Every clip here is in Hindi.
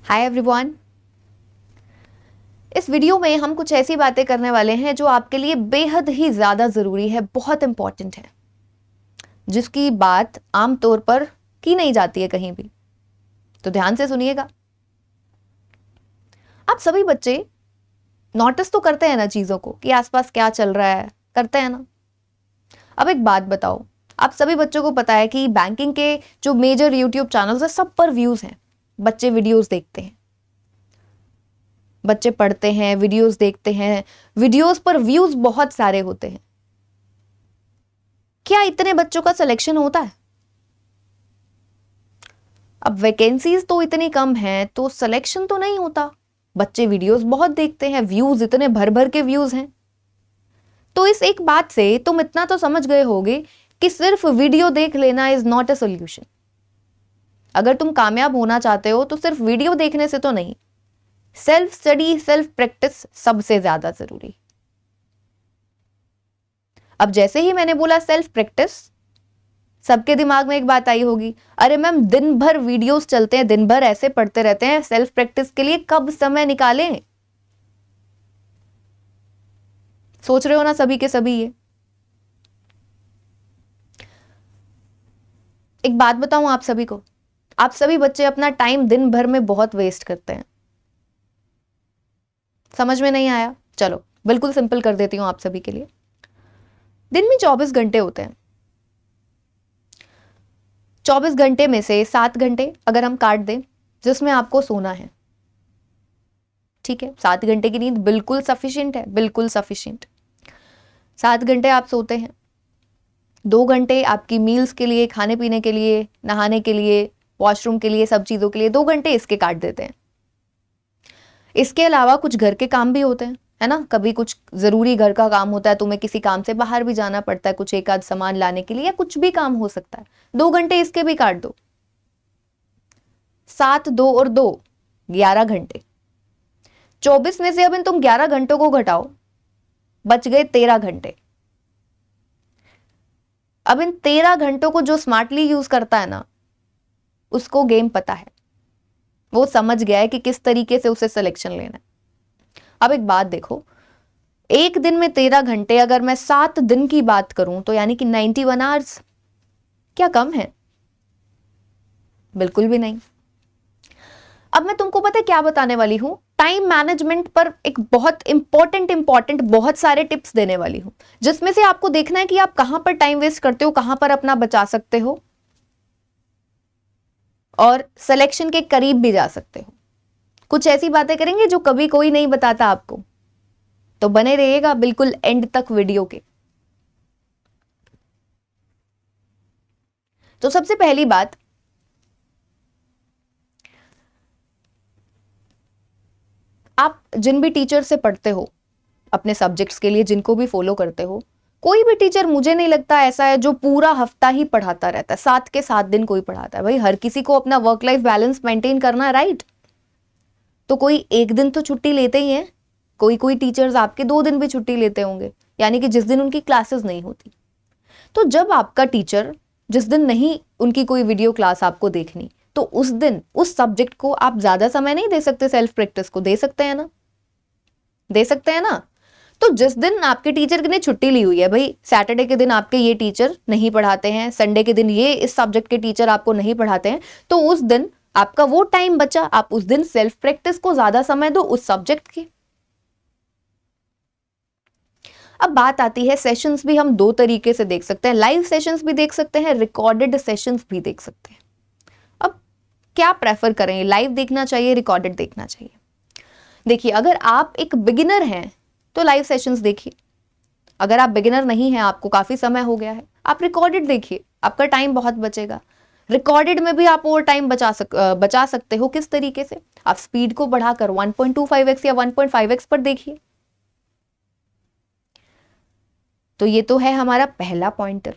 Hi everyone. इस वीडियो में हम कुछ ऐसी बातें करने वाले हैं जो आपके लिए बेहद ही ज्यादा जरूरी है, बहुत इंपॉर्टेंट है, जिसकी बात आमतौर पर की नहीं जाती है कहीं भी। तो ध्यान से सुनिएगा। आप सभी बच्चे नोटिस तो करते हैं ना चीजों को कि आसपास क्या चल रहा है, करते हैं ना। अब एक बात बताओ, आप सभी बच्चों को पता है कि बैंकिंग के जो मेजर यूट्यूब चैनल्स है सब पर व्यूज हैं। बच्चे वीडियोस देखते हैं, बच्चे पढ़ते हैं, वीडियोस देखते हैं, वीडियोस पर व्यूज बहुत सारे होते हैं। क्या इतने बच्चों का सिलेक्शन होता है? अब वैकेंसीज तो इतनी कम है तो सिलेक्शन तो नहीं होता। बच्चे वीडियोस बहुत देखते हैं, व्यूज इतने भर भर के व्यूज हैं। तो इस एक बात से तुम इतना तो समझ गए होगे कि सिर्फ वीडियो देख लेना इज नॉट अ सोल्यूशन। अगर तुम कामयाब होना चाहते हो तो सिर्फ वीडियो देखने से तो नहीं, सेल्फ स्टडी, सेल्फ प्रैक्टिस सबसे ज्यादा जरूरी। अब जैसे ही मैंने बोला सेल्फ प्रैक्टिस, सबके दिमाग में एक बात आई होगी, अरे मैम दिन भर वीडियोस चलते हैं, दिन भर ऐसे पढ़ते रहते हैं, सेल्फ प्रैक्टिस के लिए कब समय निकालें? सोच रहे हो ना सभी के सभी ये। एक बात बताऊं आप सभी को, आप सभी बच्चे अपना टाइम दिन भर में बहुत वेस्ट करते हैं। समझ में नहीं आया? चलो बिल्कुल सिंपल कर देती हूं आप सभी के लिए। दिन में 24 घंटे होते हैं। 24 घंटे में से 7 घंटे अगर हम काट दें जिसमें आपको सोना है, ठीक है, 7 घंटे की नींद बिल्कुल सफिशिएंट है, बिल्कुल सफिशिएंट। 7 घंटे आप सोते हैं, 2 घंटे आपकी मील्स के लिए, खाने पीने के लिए, नहाने के लिए, वॉशरूम के लिए, सब चीजों के लिए 2 घंटे इसके काट देते हैं। इसके अलावा कुछ घर के काम भी होते हैं, है ना। कभी कुछ जरूरी घर का काम होता है, तुम्हें किसी काम से बाहर भी जाना पड़ता है, कुछ एक आध सामान लाने के लिए, या कुछ भी काम हो सकता है, 2 घंटे इसके भी काट दो। 7, 2 और 2, 11 घंटे। 24 में से अब इन तुम 11 घंटों को घटाओ, बच गए 13 घंटे। अब इन 13 घंटों को जो स्मार्टली यूज करता है ना, उसको गेम पता है, वो समझ गया है कि किस तरीके से उसे सिलेक्शन लेना है। अब एक बात देखो, एक दिन में 13 घंटे, अगर मैं 7 दिन की बात करूं तो यानी कि 91 आवर्स। क्या कम है? बिल्कुल भी नहीं। अब मैं तुमको पता है क्या बताने वाली हूं, टाइम मैनेजमेंट पर एक बहुत इंपॉर्टेंट बहुत सारे टिप्स देने वाली हूं, जिसमें से आपको देखना है कि आप कहां पर टाइम वेस्ट करते हो, कहां पर अपना बचा सकते हो और सिलेक्शन के करीब भी जा सकते हो। कुछ ऐसी बातें करेंगे जो कभी कोई नहीं बताता आपको, तो बने रहिएगा बिल्कुल एंड तक वीडियो के। तो सबसे पहली बात, आप जिन भी टीचर से पढ़ते हो अपने सब्जेक्ट्स के लिए, जिनको भी फॉलो करते हो, कोई भी टीचर मुझे नहीं लगता ऐसा है जो पूरा हफ्ता ही पढ़ाता रहता है, 7 के 7 दिन कोई पढ़ाता है। भाई हर किसी को अपना वर्क लाइफ बैलेंस मेंटेन करना है, राइट। तो कोई एक दिन तो छुट्टी लेते ही है। कोई कोई टीचर्स आपके 2 दिन भी छुट्टी लेते होंगे, यानी कि जिस दिन उनकी क्लासेस नहीं होती। तो जब आपका टीचर, जिस दिन नहीं उनकी कोई वीडियो क्लास आपको देखनी, तो उस दिन उस सब्जेक्ट को आप ज्यादा समय नहीं दे सकते, सेल्फ प्रैक्टिस को दे सकते हैं ना, दे सकते हैं ना। तो जिस दिन आपके टीचर ने छुट्टी ली हुई है, भाई सैटरडे के दिन आपके ये टीचर नहीं पढ़ाते हैं, संडे के दिन ये इस सब्जेक्ट के टीचर आपको नहीं पढ़ाते हैं, तो उस दिन आपका वो टाइम बचा, आप उस दिन सेल्फ प्रैक्टिस को ज्यादा समय दो उस सब्जेक्ट की। अब बात आती है सेशंस भी हम 2 तरीके से देख सकते हैं, लाइव सेशंस भी देख सकते हैं, रिकॉर्डेड सेशंस भी देख सकते हैं। अब क्या प्रेफर करें, लाइव देखना चाहिए, रिकॉर्डेड देखना चाहिए? देखिए, अगर आप एक बिगिनर हैं तो लाइव सेशंस देखिए। अगर आप बिगिनर नहीं हैं, आपको काफी समय हो गया है, आप रिकॉर्डेड देखिए, आपका टाइम बहुत बचेगा। रिकॉर्डेड में भी आप और टाइम बचा सकते हो। किस तरीके से? आप स्पीड को बढ़ाकर 1.25x या 1.5x पर देखिए। तो ये तो है हमारा पहला पॉइंटर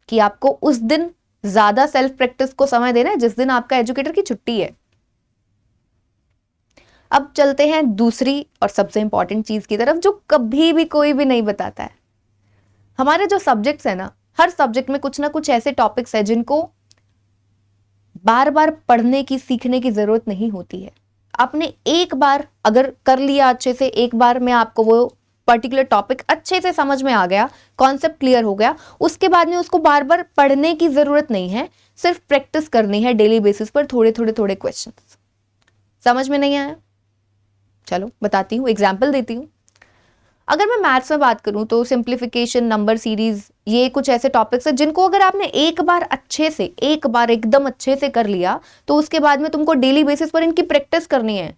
कि आपको उस दिन ज्यादा सेल्फ प्रैक्टिस को समय देना है जिस दिन आपका एजुकेटर की छुट्टी है। अब चलते हैं दूसरी और सबसे इंपॉर्टेंट चीज की तरफ, जो कभी भी कोई भी नहीं बताता है। हमारे जो सब्जेक्ट्स है ना, हर सब्जेक्ट में कुछ ना कुछ ऐसे टॉपिक्स है जिनको बार बार पढ़ने की सीखने की जरूरत नहीं होती है। आपने एक बार अगर कर लिया अच्छे से, एक बार में आपको वो पर्टिकुलर टॉपिक अच्छे से समझ में आ गया, कॉन्सेप्ट क्लियर हो गया, उसके बाद में उसको बार बार पढ़ने की जरूरत नहीं है, सिर्फ प्रैक्टिस करनी है डेली बेसिस पर, थोड़े थोड़े थोड़े क्वेश्चंस। समझ में नहीं आया? चलो बताती हूँ, एग्जाम्पल देती हूँ। अगर मैं मैथ्स में बात करूं तो सिंप्लीफिकेशन, नंबर सीरीज, ये कुछ ऐसे टॉपिक्स हैं जिनको अगर आपने एक बार अच्छे से, एक बार एकदम अच्छे से कर लिया, तो उसके बाद में तुमको डेली बेसिस पर इनकी प्रैक्टिस करनी है,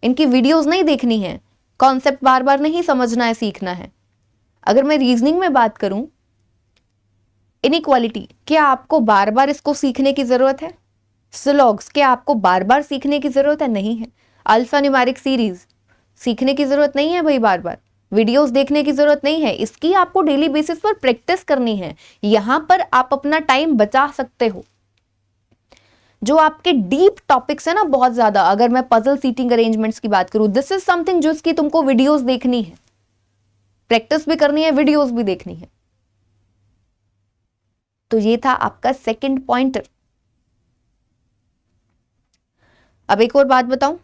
इनकी वीडियोस नहीं देखनी है, कॉन्सेप्ट बार बार नहीं समझना है, सीखना है। अगर मैं रीजनिंग में बात करूं, इनइक्वालिटी, क्या आपको बार बार इसको सीखने की जरूरत है? सिलॉग्स, क्या आपको बार बार सीखने की जरूरत है? नहीं है। अल्फा न्यूमेरिक सीरीज, सीखने की जरूरत नहीं है भाई, बार बार वीडियोस देखने की जरूरत नहीं है, इसकी आपको डेली बेसिस पर प्रैक्टिस करनी है। यहां पर आप अपना टाइम बचा सकते हो। जो आपके डीप टॉपिक्स है ना, बहुत ज्यादा, अगर मैं पजल सीटिंग अरेंजमेंट्स की बात करूं, दिस इज समथिंग जो इसकी तुमको वीडियोस देखनी है, प्रैक्टिस भी करनी है, वीडियोस भी देखनी है। तो ये था आपका सेकंड पॉइंटर। अब एक और बात बताऊं,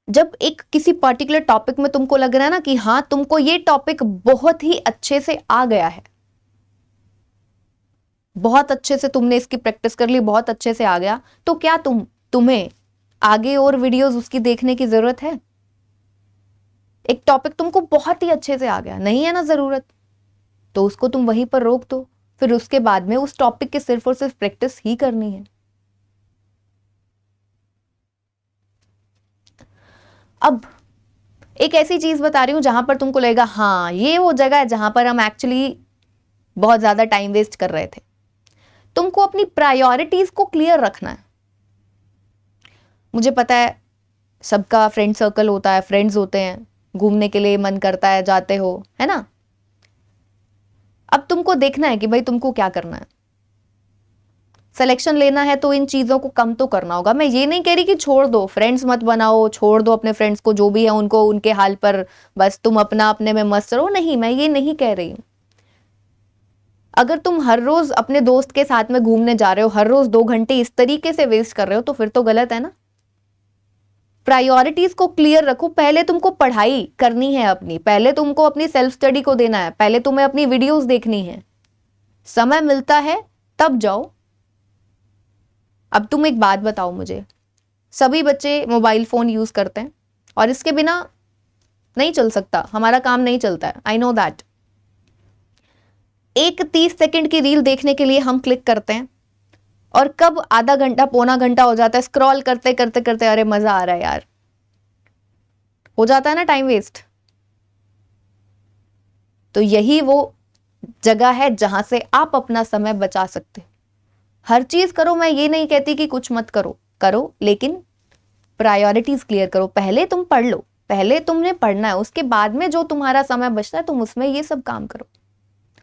जब एक किसी पर्टिकुलर टॉपिक में तुमको लग रहा है ना कि हाँ तुमको ये टॉपिक बहुत ही अच्छे से आ गया है, बहुत अच्छे से तुमने इसकी प्रैक्टिस कर ली, बहुत अच्छे से आ गया, तो क्या तुम्हें आगे और वीडियोस उसकी देखने की जरूरत है? एक टॉपिक तुमको बहुत ही अच्छे से आ गया, नहीं है ना जरूरत, तो उसको तुम वहीं पर रोक दो, फिर उसके बाद में उस टॉपिक की सिर्फ और सिर्फ प्रैक्टिस ही करनी है। अब एक ऐसी चीज बता रही हूं जहां पर तुमको लगेगा हाँ ये वो जगह है जहां पर हम एक्चुअली बहुत ज्यादा टाइम वेस्ट कर रहे थे। तुमको अपनी प्रायोरिटीज को क्लियर रखना है। मुझे पता है सबका फ्रेंड सर्कल होता है, फ्रेंड्स होते हैं, घूमने के लिए मन करता है, जाते हो, है ना। अब तुमको देखना है कि भाई तुमको क्या करना है। सिलेक्शन लेना है तो इन चीजों को कम तो करना होगा। मैं ये नहीं कह रही कि छोड़ दो, फ्रेंड्स मत बनाओ, छोड़ दो अपने फ्रेंड्स को, जो भी है उनको उनके हाल पर, बस तुम अपना अपने में मस्त रहो, नहीं, मैं ये नहीं कह रही हूं। अगर तुम हर रोज अपने दोस्त के साथ में घूमने जा रहे हो, हर रोज 2 घंटे इस तरीके से वेस्ट कर रहे हो, तो फिर तो गलत है ना। प्रायोरिटीज को क्लियर रखो। पहले तुमको पढ़ाई करनी है अपनी, पहले तुमको अपनी सेल्फ स्टडी को देना है, पहले तुम्हें अपनी वीडियोस देखनी है। समय मिलता है तब जाओ। अब तुम एक बात बताओ मुझे, सभी बच्चे मोबाइल फोन यूज करते हैं और इसके बिना नहीं चल सकता, हमारा काम नहीं चलता है, आई नो दैट। एक 30 सेकंड की रील देखने के लिए हम क्लिक करते हैं और कब आधा घंटा पौना घंटा हो जाता है स्क्रॉल करते करते करते, अरे मजा आ रहा है यार, हो जाता है ना टाइम वेस्ट। तो यही वो जगह है जहां से आप अपना समय बचा सकते। हर चीज करो, मैं ये नहीं कहती कि कुछ मत करो, करो, लेकिन प्रायोरिटीज क्लियर करो। पहले तुम पढ़ लो, पहले तुमने पढ़ना है, उसके बाद में जो तुम्हारा समय बचता है तुम उसमें ये सब काम करो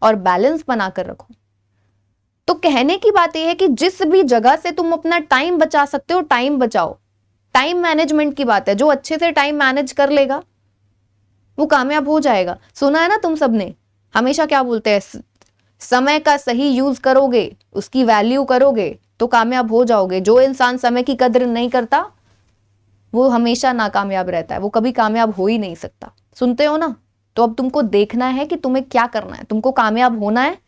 और बैलेंस बनाकर रखो। तो कहने की बात यह है कि जिस भी जगह से तुम अपना टाइम बचा सकते हो, टाइम बचाओ। टाइम मैनेजमेंट की बात है, जो अच्छे से टाइम मैनेज कर लेगा वो कामयाब हो जाएगा। सुना है ना तुम सबने, हमेशा क्या बोलते हैं, समय का सही यूज करोगे, उसकी वैल्यू करोगे तो कामयाब हो जाओगे। जो इंसान समय की कदर नहीं करता वो हमेशा नाकामयाब रहता है, वो कभी कामयाब हो ही नहीं सकता। सुनते हो ना। तो अब तुमको देखना है कि तुम्हें क्या करना है, तुमको कामयाब होना है,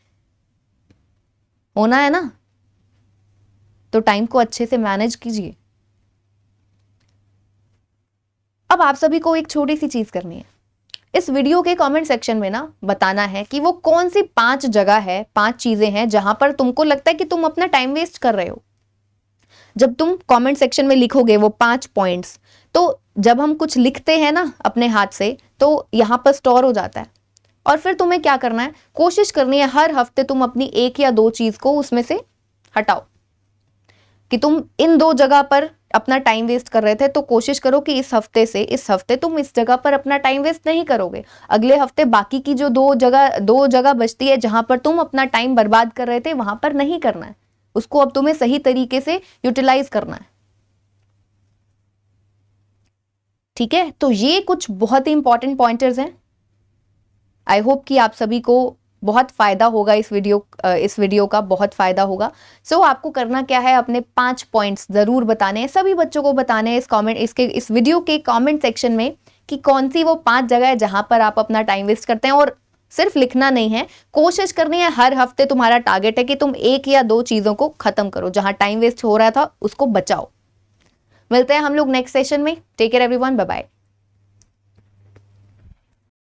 होना है ना, तो टाइम को अच्छे से मैनेज कीजिए। अब आप सभी को एक छोटी सी चीज करनी है, इस वीडियो के कमेंट सेक्शन में ना बताना है कि वो कौन सी 5 जगह है, 5 चीजें हैं जहां पर तुमको लगता है कि तुम अपना टाइम वेस्ट कर रहे हो। जब तुम कमेंट सेक्शन में लिखोगे वो 5 पॉइंट्स, तो जब हम कुछ लिखते हैं ना अपने हाथ से, तो यहां पर स्टोर हो जाता है। और फिर तुम्हें क्या करना है, कोशिश करनी है हर हफ्ते तुम अपनी 1 या 2 चीज को उसमें से हटाओ। कि तुम इन 2 जगह पर अपना टाइम वेस्ट कर रहे थे, तो कोशिश करो कि इस हफ्ते तुम इस जगह पर अपना टाइम वेस्ट नहीं करोगे। अगले हफ्ते बाकी की जो 2 जगह बचती है जहां पर तुम अपना टाइम बर्बाद कर रहे थे, वहां पर नहीं करना है, उसको अब तुम्हें सही तरीके से यूटिलाइज करना है। ठीक है, तो ये कुछ बहुत ही इंपॉर्टेंट पॉइंटर्स हैं। आई होप कि आप सभी को बहुत फायदा होगा इस वीडियो का बहुत फायदा होगा। सो आपको करना क्या है, अपने 5 पॉइंट्स जरूर बताने हैं, सभी बच्चों को बताने हैं इस वीडियो के कमेंट सेक्शन में कि कौन सी वो 5 जगह है जहां पर आप अपना टाइम वेस्ट करते हैं। और सिर्फ लिखना नहीं है, कोशिश करनी है, हर हफ्ते तुम्हारा टारगेट है कि तुम 1 या 2 चीजों को खत्म करो, जहां टाइम वेस्ट हो रहा था उसको बचाओ। मिलते हैं हम लोग नेक्स्ट सेशन में। Take care everyone, bye bye.